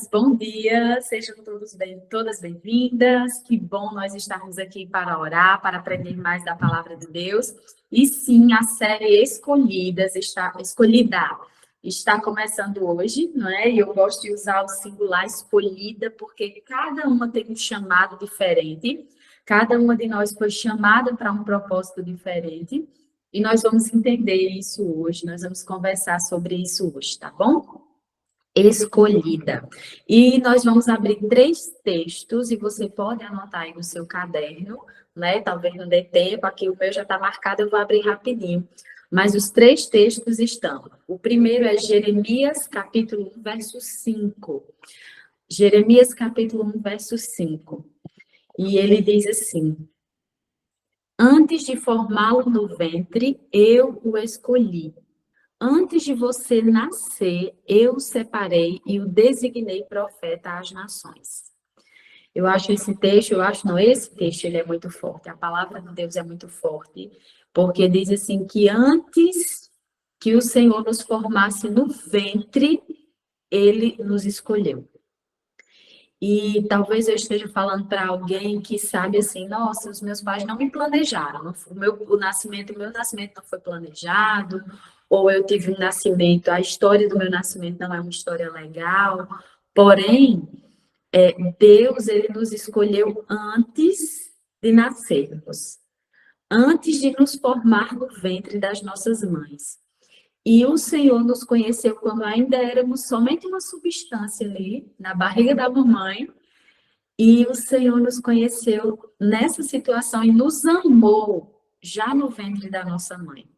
Bom dia, sejam todas bem-vindas. Que bom nós estarmos aqui para orar, para aprender mais da palavra de Deus. E sim, a série Escolhida está começando hoje, não é? E eu gosto de usar o singular escolhida, porque cada uma tem um chamado diferente, cada uma de nós foi chamada para um propósito diferente. E nós vamos entender isso hoje, nós vamos conversar sobre isso hoje, tá bom? Escolhida. E nós vamos abrir 3 textos, e você pode anotar aí no seu caderno, né? Talvez não dê tempo, aqui o meu já está marcado, eu vou abrir rapidinho. Mas os 3 textos estão. O primeiro é Jeremias, capítulo 1, verso 5. Jeremias, capítulo 1, verso 5. E ele diz assim: Antes de formá-lo no ventre, eu o escolhi. Antes de você nascer, eu o separei e o designei profeta às nações. Eu acho esse texto, não, esse texto ele é muito forte. A palavra de Deus é muito forte, porque diz assim que antes que o Senhor nos formasse no ventre, ele nos escolheu. E talvez eu esteja falando para alguém que sabe assim, nossa, os meus pais não me planejaram, o meu nascimento não foi planejado, ou eu tive um nascimento, a história do meu nascimento não é uma história legal, porém, Deus, ele nos escolheu antes de nascermos, antes de nos formar no ventre das nossas mães. E o Senhor nos conheceu quando ainda éramos somente uma substância ali, na barriga da mamãe, e o Senhor nos conheceu nessa situação e nos amou já no ventre da nossa mãe.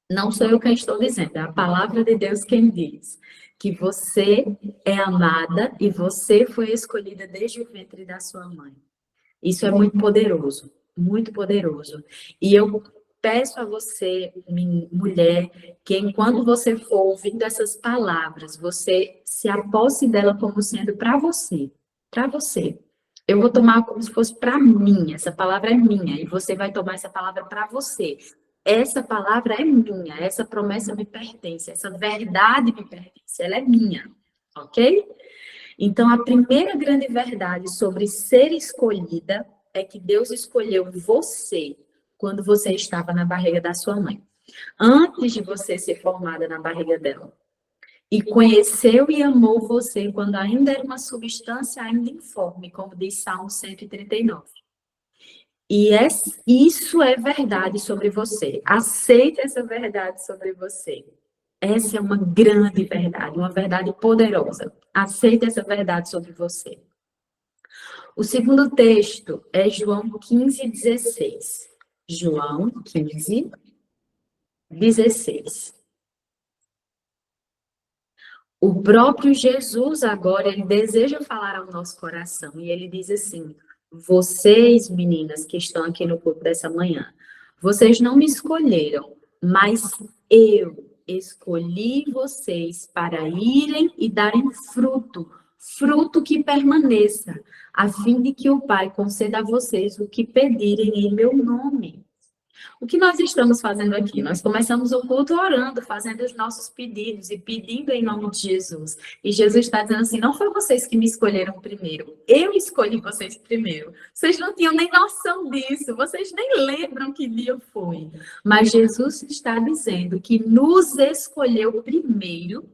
Não sou eu quem estou dizendo, é a palavra de Deus quem diz que você é amada e você foi escolhida desde o ventre da sua mãe. Isso é muito poderoso, muito poderoso. E eu peço a você, mulher, que enquanto você for ouvindo essas palavras, você se aposse dela como sendo para você. Para você. Eu vou tomar como se fosse para mim. Essa palavra é minha. E você vai tomar essa palavra para você. Essa palavra é minha. Essa promessa me pertence. Essa verdade me pertence. Ela é minha. Ok? Então, a primeira grande verdade sobre ser escolhida é que Deus escolheu você quando você estava na barriga da sua mãe, antes de você ser formada na barriga dela. E conheceu e amou você quando ainda era uma substância ainda informe, como diz Salmo 139. E isso é verdade sobre você. Aceite essa verdade sobre você. Essa é uma grande verdade, uma verdade poderosa. Aceite essa verdade sobre você. O segundo texto é João 15:16. João 15:16. O próprio Jesus agora, ele deseja falar ao nosso coração. E ele diz assim: vocês, meninas que estão aqui no culto dessa manhã, vocês não me escolheram, mas eu escolhi vocês para irem e darem fruto, fruto que permaneça, a fim de que o Pai conceda a vocês o que pedirem em meu nome. O que nós estamos fazendo aqui? Nós começamos o culto orando, fazendo os nossos pedidos e pedindo em nome de Jesus. E Jesus está dizendo assim: não foi vocês que me escolheram primeiro, eu escolhi vocês primeiro. Vocês não tinham nem noção disso, vocês nem lembram que dia foi. Mas Jesus está dizendo que nos escolheu primeiro.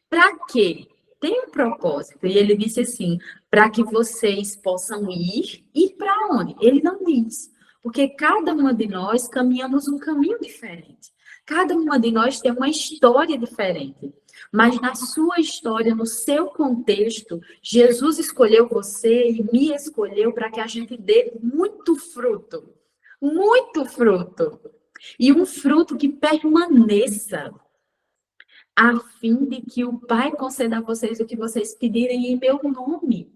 Para quê? Tem um propósito. E ele disse assim: para que vocês possam ir. Ir para onde? Ele não diz. Porque cada uma de nós caminhamos um caminho diferente. Cada uma de nós tem uma história diferente. Mas na sua história, no seu contexto, Jesus escolheu você e me escolheu para que a gente dê muito fruto. Muito fruto. E um fruto que permaneça, a fim de que o Pai conceda a vocês o que vocês pedirem em meu nome.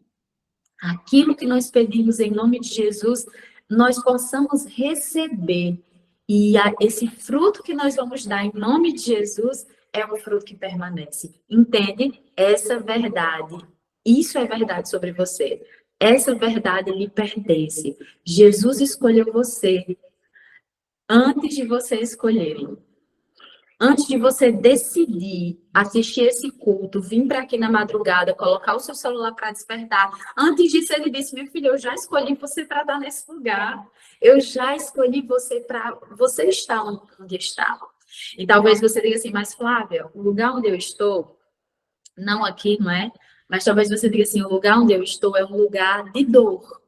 Aquilo que nós pedimos em nome de Jesus, nós possamos receber. E esse fruto que nós vamos dar em nome de Jesus é um fruto que permanece. Entende? Essa verdade, isso é verdade sobre você. Essa verdade lhe pertence. Jesus escolheu você antes de você escolherem. Antes de você decidir assistir esse culto, vir para aqui na madrugada, colocar o seu celular para despertar, antes disso ele disse: meu filho, eu já escolhi você para estar nesse lugar. Eu já escolhi você para você estar onde está. E talvez você diga assim: mas Flávia, o lugar onde eu estou, não aqui, não é? Mas talvez você diga assim: o lugar onde eu estou é um lugar de dor.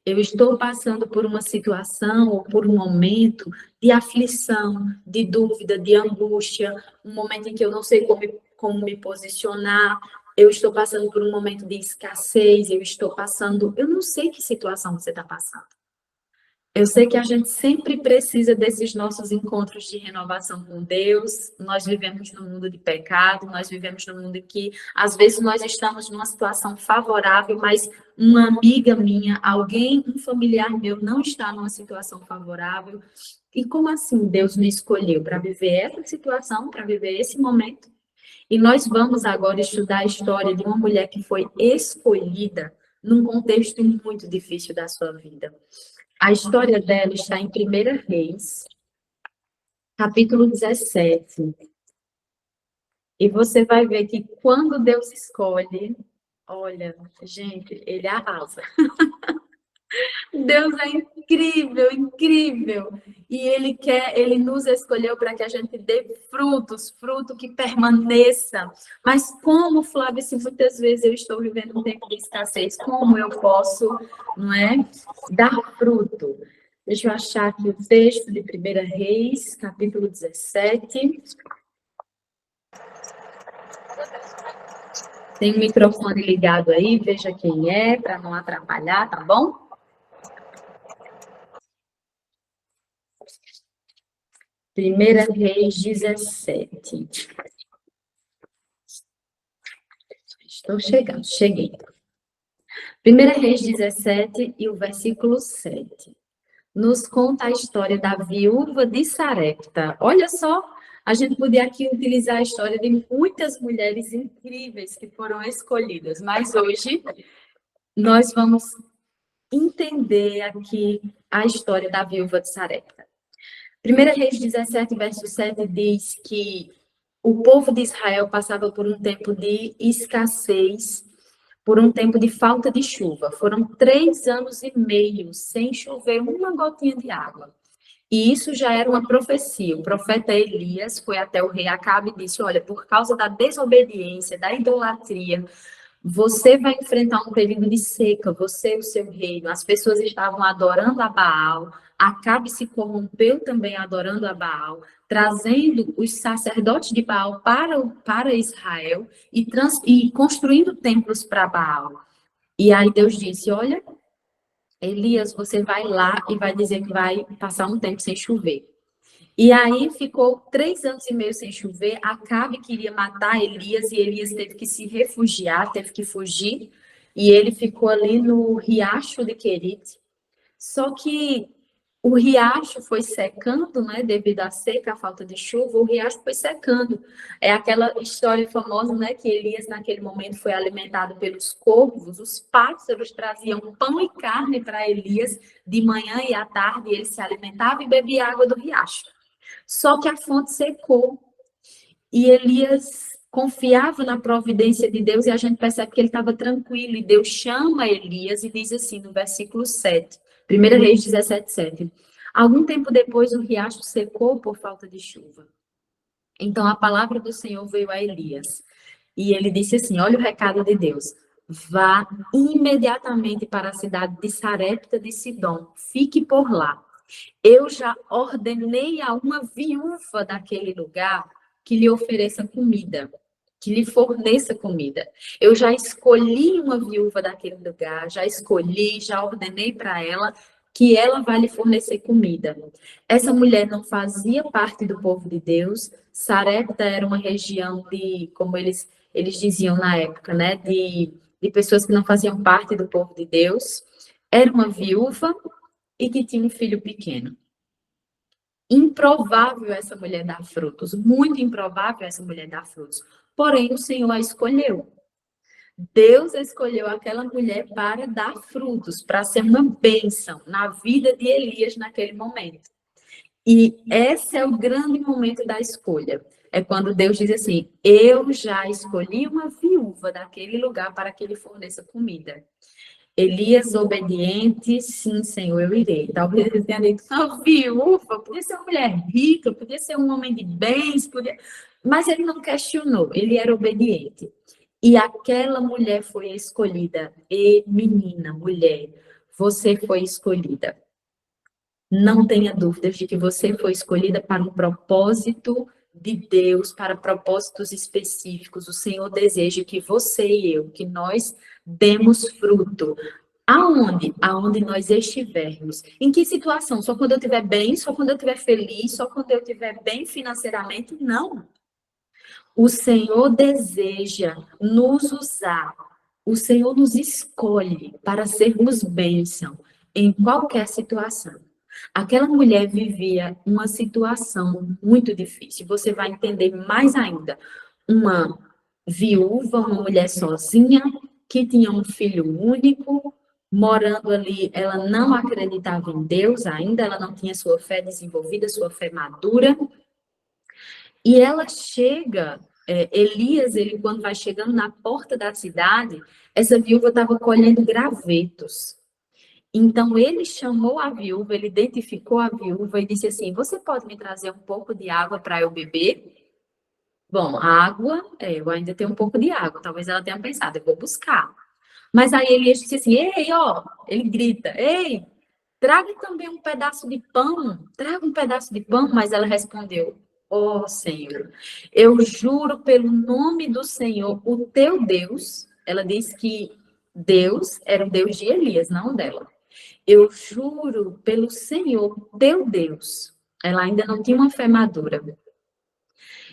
Eu estou passando por uma situação ou por um momento de aflição, de dúvida, de angústia, um momento em que eu não sei como me posicionar. Eu estou passando por um momento de escassez, eu não sei que situação você está passando. Eu sei que a gente sempre precisa desses nossos encontros de renovação com Deus. Nós vivemos num mundo de pecado, nós vivemos num mundo que, às vezes, nós estamos numa situação favorável, mas uma amiga minha, alguém, um familiar meu, não está numa situação favorável. E como assim Deus me escolheu para viver essa situação, para viver esse momento? E nós vamos agora estudar a história de uma mulher que foi escolhida num contexto muito difícil da sua vida. A história dela está em 1 Reis, capítulo 17. E você vai ver que quando Deus escolhe, olha, gente, ele arrasa. Deus é incrível, incrível. E ele nos escolheu para que a gente dê frutos, fruto que permaneça. Mas como, Flávia, se muitas vezes eu estou vivendo um tempo de escassez, como eu posso, não é, dar fruto? Deixa eu achar aqui o texto de 1 Reis, capítulo 17. Tem o microfone ligado aí, veja quem é, para não atrapalhar, tá bom? 1 Reis 17. Estou chegando, cheguei. 1 Reis 17 e o versículo 7. Nos conta a história da viúva de Sarepta. Olha só, a gente podia aqui utilizar a história de muitas mulheres incríveis que foram escolhidas, mas hoje nós vamos entender aqui a história da viúva de Sarepta. 1 Reis 17, verso 7 diz que o povo de Israel passava por um tempo de escassez, por um tempo de falta de chuva. Foram 3 anos e meio sem chover uma gotinha de água. E isso já era uma profecia. O profeta Elias foi até o rei Acabe e disse: olha, por causa da desobediência, da idolatria, você vai enfrentar um período de seca, você e o seu reino. As pessoas estavam adorando a Baal, Acabe se corrompeu também adorando a Baal, trazendo os sacerdotes de Baal para Israel e construindo templos para Baal. E aí Deus disse: olha, Elias, você vai lá e vai dizer que vai passar um tempo sem chover. E aí ficou 3 anos e meio sem chover. Acabe queria matar Elias e Elias teve que se refugiar, teve que fugir. E ele ficou ali no riacho de Querite. Só que o riacho foi secando, né? Devido à seca, à falta de chuva, o riacho foi secando. É aquela história famosa, né? Que Elias, naquele momento, foi alimentado pelos corvos. Os pássaros traziam pão e carne para Elias de manhã e à tarde. E ele se alimentava e bebia água do riacho. Só que a fonte secou e Elias confiava na providência de Deus e a gente percebe que ele estava tranquilo. E Deus chama Elias e diz assim no versículo 7, 1 Reis 17, 7. Algum tempo depois o riacho secou por falta de chuva. Então a palavra do Senhor veio a Elias e ele disse assim: olha o recado de Deus. Vá imediatamente para a cidade de Sarepta de Sidom. Fique por lá. Eu já ordenei a uma viúva daquele lugar que lhe ofereça comida, que lhe forneça comida. Eu já escolhi uma viúva daquele lugar, já ordenei para ela que ela vai lhe fornecer comida. Essa mulher não fazia parte do povo de Deus. Sarepta era uma região de, como eles diziam na época, né, de pessoas que não faziam parte do povo de Deus. Era uma viúva e que tinha um filho pequeno. Improvável essa mulher dar frutos, muito improvável essa mulher dar frutos. Porém, o Senhor a escolheu. Deus escolheu aquela mulher para dar frutos, para ser uma bênção na vida de Elias naquele momento. E esse é o grande momento da escolha. É quando Deus diz assim: eu já escolhi uma viúva daquele lugar para que ele forneça comida. Elias obediente, sim, Senhor, eu irei. Talvez ele tenha dito, não, viúva, podia ser uma mulher rica, podia ser um homem de bens, podia... Mas ele não questionou, ele era obediente. E aquela mulher foi escolhida. E menina, mulher, você foi escolhida. Não tenha dúvidas de que você foi escolhida para um propósito de Deus, para propósitos específicos. O Senhor deseja que você e eu, que nós demos fruto. Aonde? Aonde nós estivermos. Em que situação? Só quando eu estiver bem? Só quando eu estiver feliz? Só quando eu estiver bem financeiramente? Não. O Senhor deseja nos usar. O Senhor nos escolhe para sermos bênção em qualquer situação. Aquela mulher vivia uma situação muito difícil. Você vai entender mais ainda. Uma viúva, uma mulher sozinha, que tinha um filho único, morando ali, ela não acreditava em Deus ainda, ela não tinha sua fé desenvolvida, sua fé madura, e ela chega, Elias, ele quando vai chegando na porta da cidade, essa viúva estava colhendo gravetos. Então ele chamou a viúva, ele identificou a viúva e disse assim: você pode me trazer um pouco de água para eu beber? Bom, água, eu ainda tenho um pouco de água. Talvez ela tenha pensado, eu vou buscar. Mas aí ele disse assim: ei, ó, ele grita: ei, traga também um pedaço de pão, traga um pedaço de pão. Mas ela respondeu: ó Senhor, eu juro pelo nome do Senhor, o teu Deus. Ela disse que Deus era o Deus de Elias, não dela. Eu juro pelo Senhor, teu Deus. Ela ainda não tinha uma fé madura.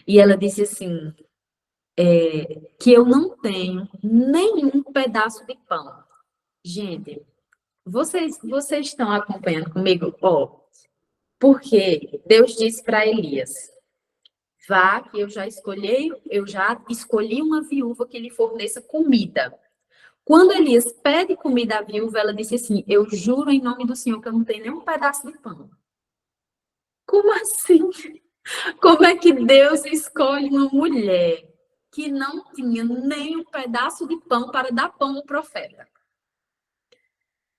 E ela disse assim: que eu não tenho nenhum pedaço de pão. Gente, vocês estão acompanhando comigo? Ó, porque Deus disse para Elias: vá, que eu já escolhi uma viúva que lhe forneça comida. Quando Elias pede comida à viúva, ela disse assim: eu juro em nome do Senhor que eu não tenho nenhum pedaço de pão. Como assim? Como é que Deus escolhe uma mulher que não tinha nem um pedaço de pão para dar pão ao profeta?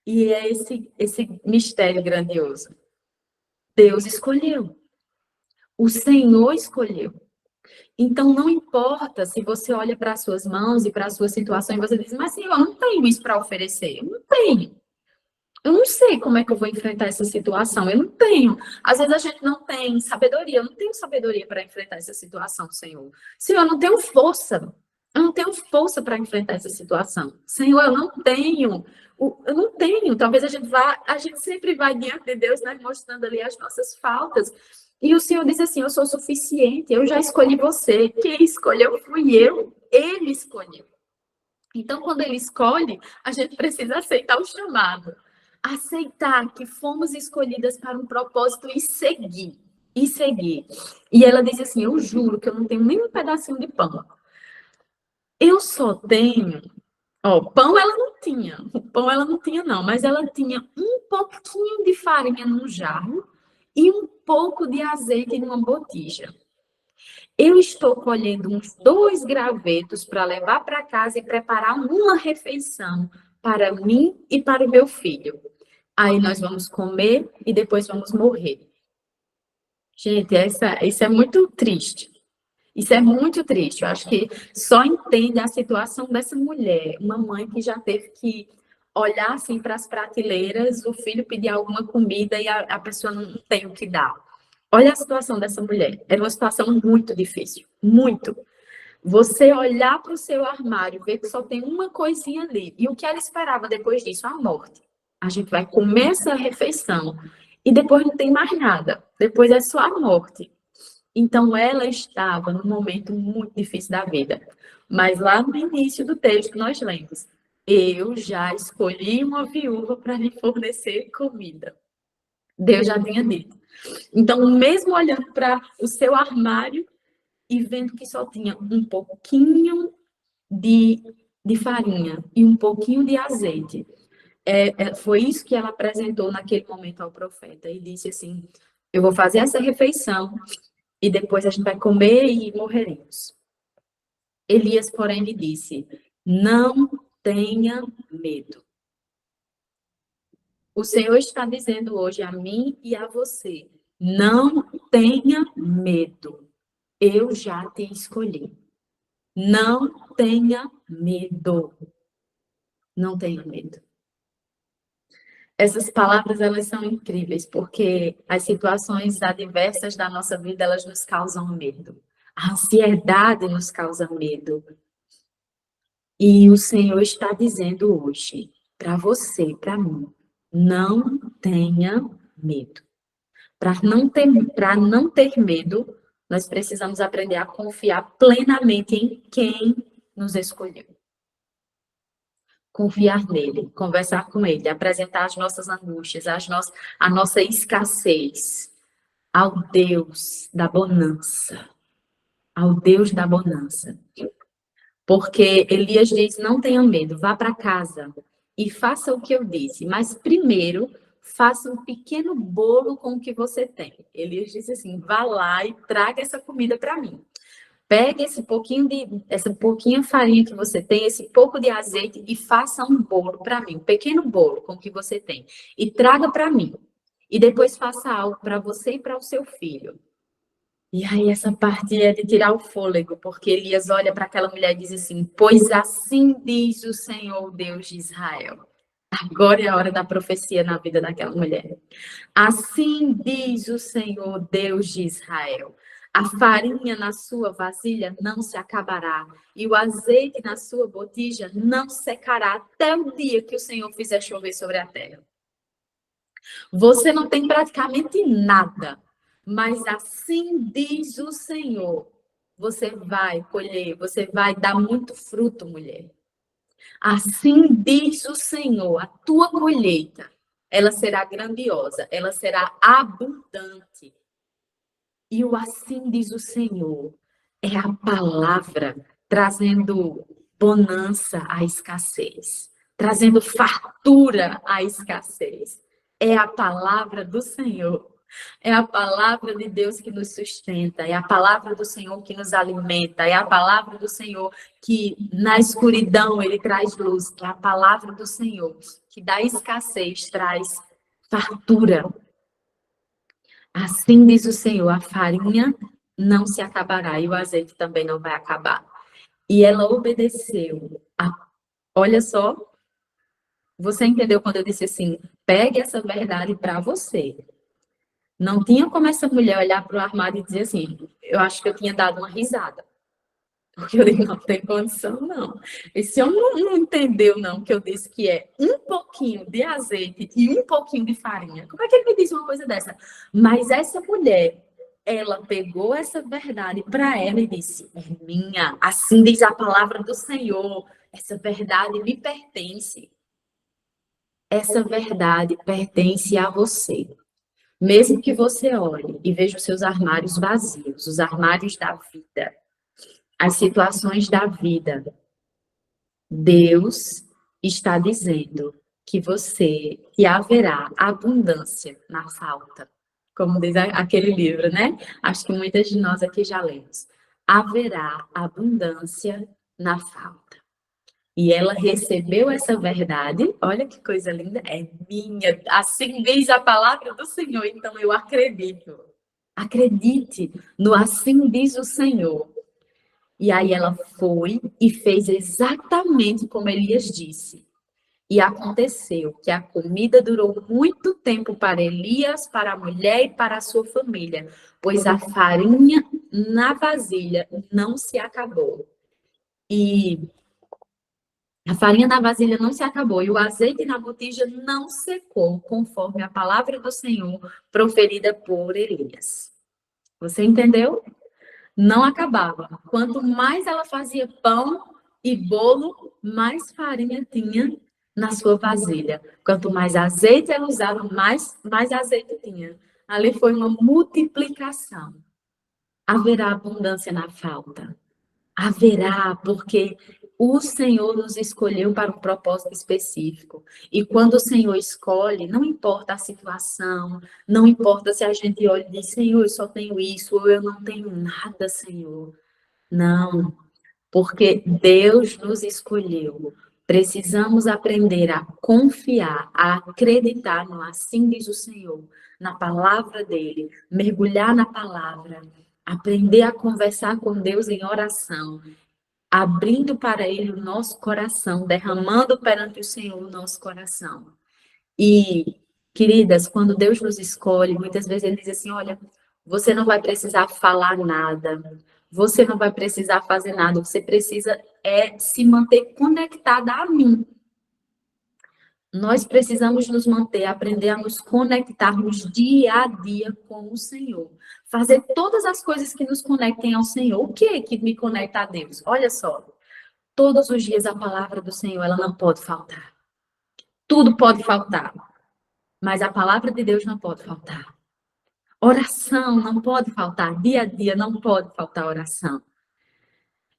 E é esse mistério grandioso. Deus escolheu. O Senhor escolheu. Então, não importa se você olha para as suas mãos e para a sua situação e você diz, mas Senhor, eu não tenho isso para oferecer. Eu não tenho. Eu não sei como é que eu vou enfrentar essa situação. Eu não tenho. Às vezes a gente não tem sabedoria. Eu não tenho sabedoria para enfrentar essa situação, Senhor. Senhor, eu não tenho força. Eu não tenho força para enfrentar essa situação. Senhor, eu não tenho. Eu não tenho. Talvez a gente sempre vai diante de Deus, né, mostrando ali as nossas faltas. E o Senhor diz assim: eu sou suficiente. Eu já escolhi você. Quem escolheu fui eu. Ele escolheu. Então, quando ele escolhe, a gente precisa aceitar o chamado. Aceitar que fomos escolhidas para um propósito e seguir. E seguir. E ela disse assim: eu juro que eu não tenho nem um pedacinho de pão. Eu só tenho. Ó, pão ela não tinha. O pão ela não tinha, não. Mas ela tinha um pouquinho de farinha num jarro e um pouco de azeite numa botija. Eu estou colhendo uns 2 gravetos para levar para casa e preparar uma refeição para mim e para o meu filho. Aí nós vamos comer e depois vamos morrer. Gente, isso é muito triste. Isso é muito triste. Eu acho que só entende a situação dessa mulher, uma mãe que já teve que olhar assim para as prateleiras, o filho pedir alguma comida e a pessoa não tem o que dar. Olha a situação dessa mulher. Era uma situação muito difícil, muito. Você olhar para o seu armário, ver que só tem uma coisinha ali. E o que ela esperava depois disso? A morte. A gente vai comer essa refeição e depois não tem mais nada. Depois é só a morte. Então, ela estava num momento muito difícil da vida. Mas lá no início do texto, nós lemos: eu já escolhi uma viúva para lhe fornecer comida. Deus já tinha dito. Então, mesmo olhando para o seu armário e vendo que só tinha um pouquinho de, de farinha e um pouquinho de azeite, foi isso que ela apresentou naquele momento ao profeta. E disse assim: Eu vou fazer essa refeição e depois a gente vai comer e morreremos. Elias, porém, lhe disse: não tenha medo. O Senhor está dizendo hoje a mim e a você: não tenha medo. Eu já te escolhi. Não tenha medo. Não tenha medo. Essas palavras, elas são incríveis, porque as situações adversas da nossa vida, elas nos causam medo. A ansiedade nos causa medo. E o Senhor está dizendo hoje, para você, para mim, não tenha medo. Para não ter medo, nós precisamos aprender a confiar plenamente em quem nos escolheu. Confiar nele, conversar com ele, apresentar as nossas angústias, a nossa escassez ao Deus da bonança, ao Deus da bonança. Porque Elias diz: não tenha medo, vá para casa e faça o que eu disse, mas primeiro faça um pequeno bolo com o que você tem. Elias disse assim: vá lá e traga essa comida para mim. Pegue essa pouquinha farinha que você tem, esse pouco de azeite e faça um bolo para mim, um pequeno bolo com o que você tem e traga para mim. E depois faça algo para você e para o seu filho. E aí essa parte é de tirar o fôlego, porque Elias olha para aquela mulher e diz assim: pois assim diz o Senhor Deus de Israel. Agora é a hora da profecia na vida daquela mulher. Assim diz o Senhor Deus de Israel: a farinha na sua vasilha não se acabará, e o azeite na sua botija não secará até o dia que o Senhor fizer chover sobre a terra. Você não tem praticamente nada, mas assim diz o Senhor: você vai colher, você vai dar muito fruto, mulher. Assim diz o Senhor: a tua colheita, ela será grandiosa, ela será abundante. E o assim diz o Senhor é a palavra trazendo bonança à escassez, trazendo fartura à escassez. É a palavra do Senhor. É a palavra de Deus que nos sustenta, é a palavra do Senhor que nos alimenta, é a palavra do Senhor que na escuridão ele traz luz, é a palavra do Senhor que da escassez traz fartura. Assim diz o Senhor: a farinha não se acabará e o azeite também não vai acabar. E ela obedeceu. Olha só, você entendeu quando eu disse assim: pegue essa verdade para você. Não tinha como essa mulher olhar para o armário e dizer assim: eu acho que eu tinha dado uma risada. Porque eu digo: não tem condição, não. Esse homem não entendeu, não, que eu disse que é um pouquinho de azeite e um pouquinho de farinha. Como é que ele me diz uma coisa dessa? Mas essa mulher, ela pegou essa verdade para ela e disse: é minha, assim diz a palavra do Senhor, essa verdade me pertence. Essa verdade pertence a você. Mesmo que você olhe e veja os seus armários vazios, os armários da vida, as situações da vida, Deus está dizendo que haverá abundância na falta. Como diz aquele livro, né? Acho que muitas de nós aqui já lemos. Haverá abundância na falta. E ela recebeu essa verdade, olha que coisa linda, é minha, assim diz a palavra do Senhor, então eu acredito. Acredite no assim diz o Senhor. E aí ela foi e fez exatamente como Elias disse. E aconteceu que a comida durou muito tempo para Elias, para a mulher e para a sua família, pois a farinha na vasilha não se acabou. E a farinha na vasilha não se acabou e o azeite na botija não secou, conforme a palavra do Senhor proferida por Elias. Você entendeu? Não acabava. Quanto mais ela fazia pão e bolo, mais farinha tinha na sua vasilha. Quanto mais azeite ela usava, mais azeite tinha. Ali foi uma multiplicação. Haverá abundância na falta. Haverá, porque O Senhor nos escolheu para um propósito específico. E quando o Senhor escolhe, não importa a situação, não importa se a gente olha e diz, Senhor, eu só tenho isso, ou eu não tenho nada, Senhor. Não, porque Deus nos escolheu. Precisamos aprender a confiar, a acreditar no assim diz o Senhor, na palavra dele, mergulhar na palavra, aprender a conversar com Deus em oração, abrindo para ele o nosso coração, derramando perante o Senhor o nosso coração. E, queridas, quando Deus nos escolhe, muitas vezes ele diz assim, olha, você não vai precisar falar nada, você não vai precisar fazer nada, você precisa se manter conectada a mim. Nós precisamos nos manter, aprender a nos conectarmos dia a dia com o Senhor. Fazer todas as coisas que nos conectem ao Senhor. O que é que me conecta a Deus? Olha só, todos os dias a palavra do Senhor, ela não pode faltar. Tudo pode faltar, mas a palavra de Deus não pode faltar. Oração não pode faltar, dia a dia não pode faltar oração.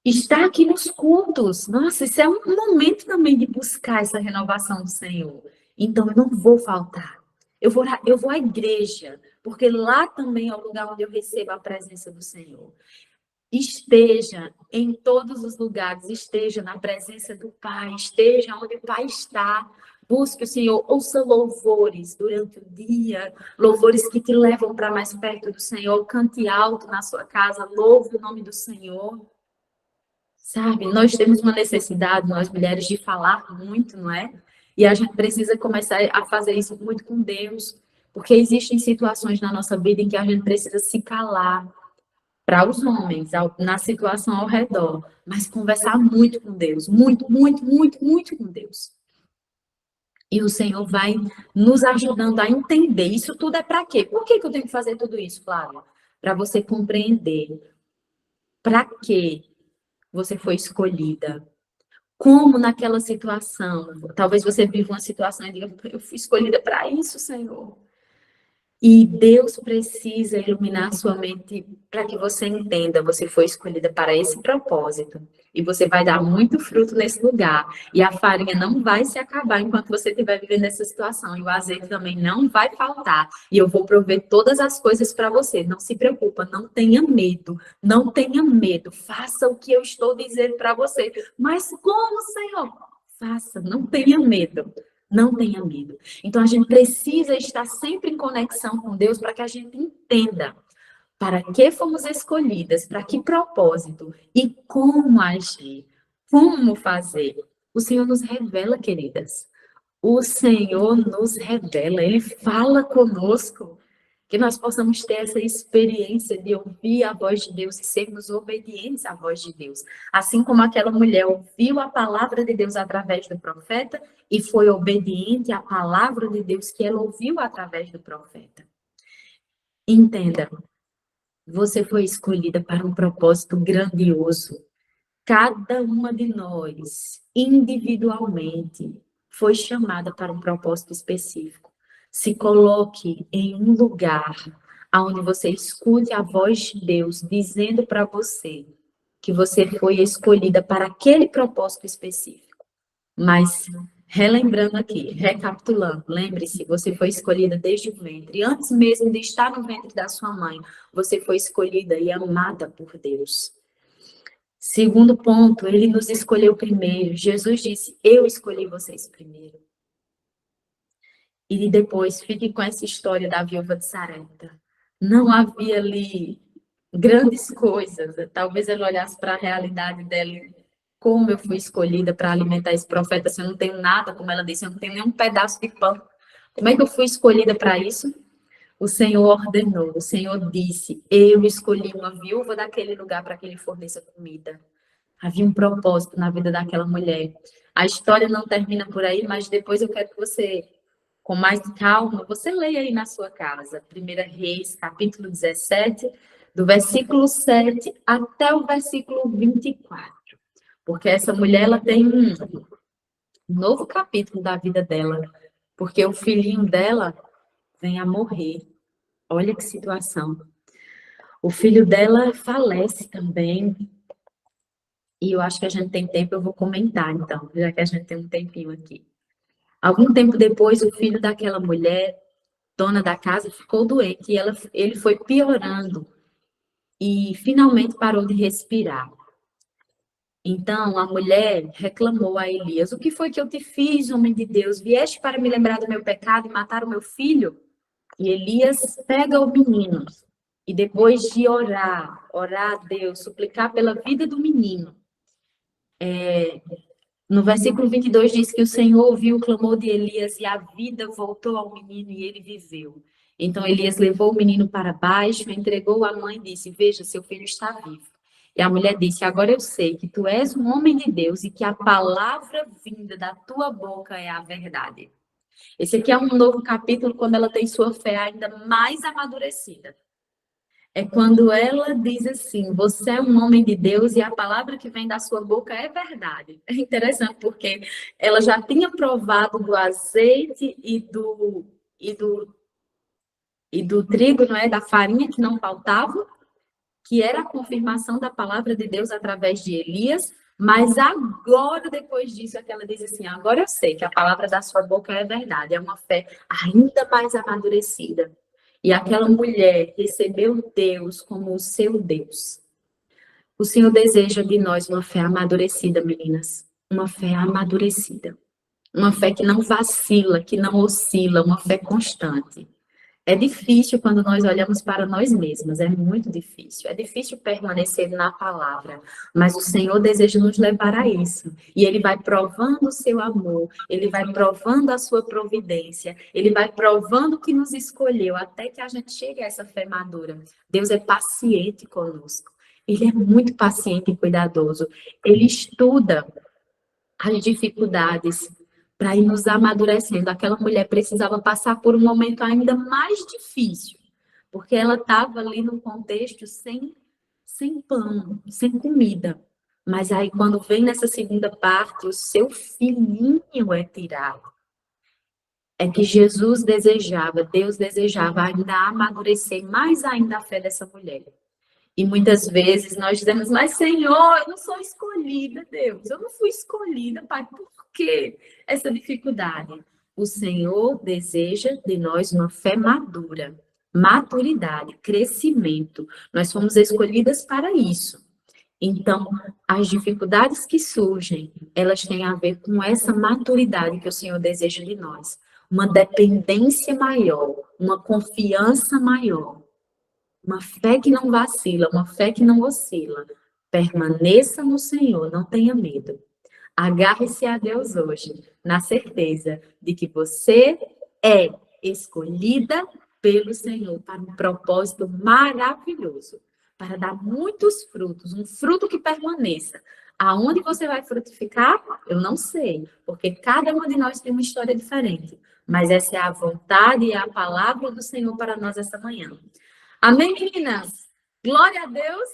Estar aqui nos cultos, nossa, isso é um momento também de buscar essa renovação do Senhor. Então, eu não vou faltar. Eu vou à igreja, porque lá também é o lugar onde eu recebo a presença do Senhor. Esteja em todos os lugares, esteja na presença do Pai, esteja onde o Pai está. Busque o Senhor, ouça louvores durante o dia, louvores que te levam para mais perto do Senhor. Cante alto na sua casa, louve o nome do Senhor. Sabe, nós temos uma necessidade, nós mulheres, de falar muito, não é? E a gente precisa começar a fazer isso muito com Deus, porque existem situações na nossa vida em que a gente precisa se calar para os homens, na situação ao redor, mas conversar muito com Deus, muito, muito, muito, muito com Deus. E o Senhor vai nos ajudando a entender. Isso tudo é para quê? Por que eu tenho que fazer tudo isso, Flávia? Para você compreender para que você foi escolhida. Como naquela situação. Talvez você viva uma situação e diga, eu fui escolhida para isso, Senhor. E Deus precisa iluminar a sua mente para que você entenda, você foi escolhida para esse propósito. E você vai dar muito fruto nesse lugar. E a farinha não vai se acabar enquanto você estiver vivendo essa situação. E o azeite também não vai faltar. E eu vou prover todas as coisas para você. Não se preocupa, não tenha medo. Não tenha medo. Faça o que eu estou dizendo para você. Mas como, Senhor? Faça, não tenha medo. Não tenha medo. Então, a gente precisa estar sempre em conexão com Deus para que a gente entenda para que fomos escolhidas, para que propósito e como agir, como fazer. O Senhor nos revela, queridas. O Senhor nos revela, Ele fala conosco. Que nós possamos ter essa experiência de ouvir a voz de Deus e sermos obedientes à voz de Deus. Assim como aquela mulher ouviu a palavra de Deus através do profeta e foi obediente à palavra de Deus que ela ouviu através do profeta. Entenda, você foi escolhida para um propósito grandioso. Cada uma de nós, individualmente, foi chamada para um propósito específico. Se coloque em um lugar onde você escute a voz de Deus dizendo para você que você foi escolhida para aquele propósito específico. Mas, relembrando aqui, recapitulando, lembre-se, você foi escolhida desde o ventre. Antes mesmo de estar no ventre da sua mãe, você foi escolhida e amada por Deus. Segundo ponto, ele nos escolheu primeiro. Jesus disse, eu escolhi vocês primeiro. E depois, fique com essa história da viúva de Sarepta. Não havia ali grandes coisas. Talvez ela olhasse para a realidade dela. Como eu fui escolhida para alimentar esse profeta, se eu não tenho nada, como ela disse, eu não tenho nem um pedaço de pão. Como é que eu fui escolhida para isso? O Senhor ordenou, o Senhor disse, eu escolhi uma viúva daquele lugar para que ele forneça comida. Havia um propósito na vida daquela mulher. A história não termina por aí, mas depois eu quero que você, com mais calma, você leia aí na sua casa. 1 Reis, capítulo 17, do versículo 7 até o versículo 24. Porque essa mulher, ela tem um novo capítulo da vida dela. Porque o filhinho dela vem a morrer. Olha que situação. O filho dela falece também. E eu acho que a gente tem tempo, eu vou comentar, então, já que a gente tem um tempinho aqui. Algum tempo depois, o filho daquela mulher, dona da casa, ficou doente e ele foi piorando e finalmente parou de respirar. Então a mulher reclamou a Elias: O que foi que eu te fiz, homem de Deus? Vieste para me lembrar do meu pecado e matar o meu filho? E Elias pega o menino e depois de orar a Deus, suplicar pela vida do menino, no versículo 22 diz que o Senhor ouviu o clamor de Elias e a vida voltou ao menino e ele viveu. Então Elias levou o menino para baixo, entregou à mãe e disse: Veja, seu filho está vivo. E a mulher disse: Agora eu sei que tu és um homem de Deus e que a palavra vinda da tua boca é a verdade. Esse aqui é um novo capítulo quando ela tem sua fé ainda mais amadurecida. É quando ela diz assim: Você é um homem de Deus e a palavra que vem da sua boca é verdade. É interessante porque ela já tinha provado do azeite e do trigo, não é? Da farinha que não faltava, que era a confirmação da palavra de Deus através de Elias. Mas agora, depois disso, é que ela diz assim: Agora eu sei que a palavra da sua boca é verdade. É uma fé ainda mais amadurecida. E aquela mulher recebeu Deus como o seu Deus. O Senhor deseja de nós uma fé amadurecida, meninas. Uma fé amadurecida. Uma fé que não vacila, que não oscila, uma fé constante. É difícil quando nós olhamos para nós mesmas, é muito difícil. É difícil permanecer na palavra, mas o Senhor deseja nos levar a isso. E Ele vai provando o seu amor, Ele vai provando a sua providência, Ele vai provando que nos escolheu até que a gente chegue a essa fé madura. Deus é paciente conosco. Ele é muito paciente e cuidadoso. Ele estuda as dificuldades para ir nos amadurecendo. Aquela mulher precisava passar por um momento ainda mais difícil, porque ela estava ali no contexto sem pão, sem comida. Mas aí, quando vem nessa segunda parte, o seu filhinho é tirado. É que Jesus desejava, Deus desejava ainda amadurecer mais ainda a fé dessa mulher. E muitas vezes nós dizemos: Mas Senhor, eu não sou escolhida, Deus. Eu não fui escolhida, Pai. Por que essa dificuldade? O Senhor deseja de nós uma fé madura, maturidade, crescimento. Nós fomos escolhidas para isso. Então, as dificuldades que surgem, elas têm a ver com essa maturidade que o Senhor deseja de nós. Uma dependência maior, uma confiança maior. Uma fé que não vacila, uma fé que não oscila. Permaneça no Senhor, não tenha medo. Agarre-se a Deus hoje, na certeza de que você é escolhida pelo Senhor para um propósito maravilhoso, para dar muitos frutos, um fruto que permaneça. Aonde você vai frutificar, eu não sei, porque cada uma de nós tem uma história diferente. Mas essa é a vontade e a palavra do Senhor para nós essa manhã. Amém, meninas? Glória a Deus.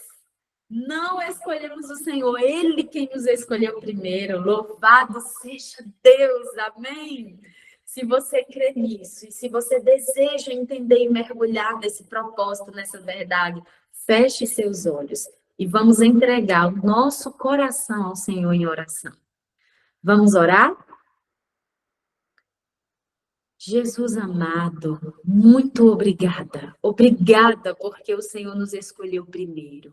Não escolhemos o Senhor, Ele quem nos escolheu primeiro. Louvado seja Deus, amém? Se você crê nisso e se você deseja entender e mergulhar nesse propósito, nessa verdade, feche seus olhos e vamos entregar o nosso coração ao Senhor em oração. Vamos orar? Jesus amado, muito obrigada. Obrigada porque o Senhor nos escolheu primeiro.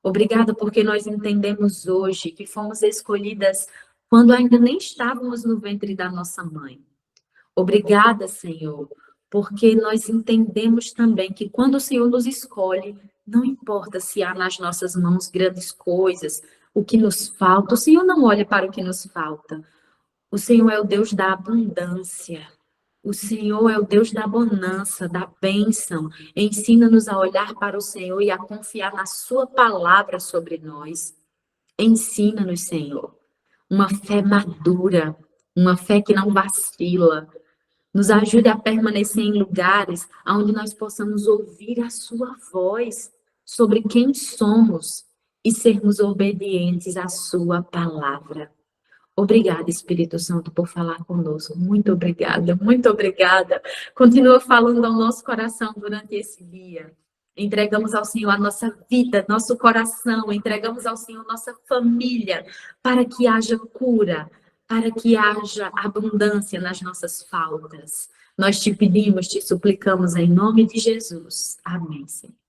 Obrigada porque nós entendemos hoje que fomos escolhidas quando ainda nem estávamos no ventre da nossa mãe. Obrigada, Senhor, porque nós entendemos também que quando o Senhor nos escolhe, não importa se há nas nossas mãos grandes coisas, o que nos falta, o Senhor não olha para o que nos falta. O Senhor é o Deus da abundância. O Senhor é o Deus da bonança, da bênção. Ensina-nos a olhar para o Senhor e a confiar na Sua palavra sobre nós. Ensina-nos, Senhor, uma fé madura, uma fé que não vacila. Nos ajude a permanecer em lugares onde nós possamos ouvir a Sua voz sobre quem somos e sermos obedientes à Sua palavra. Obrigada, Espírito Santo, por falar conosco. Muito obrigada, muito obrigada. Continua falando ao nosso coração durante esse dia. Entregamos ao Senhor a nossa vida, nosso coração, entregamos ao Senhor nossa família, para que haja cura, para que haja abundância nas nossas faltas. Nós te pedimos, te suplicamos em nome de Jesus. Amém, Senhor.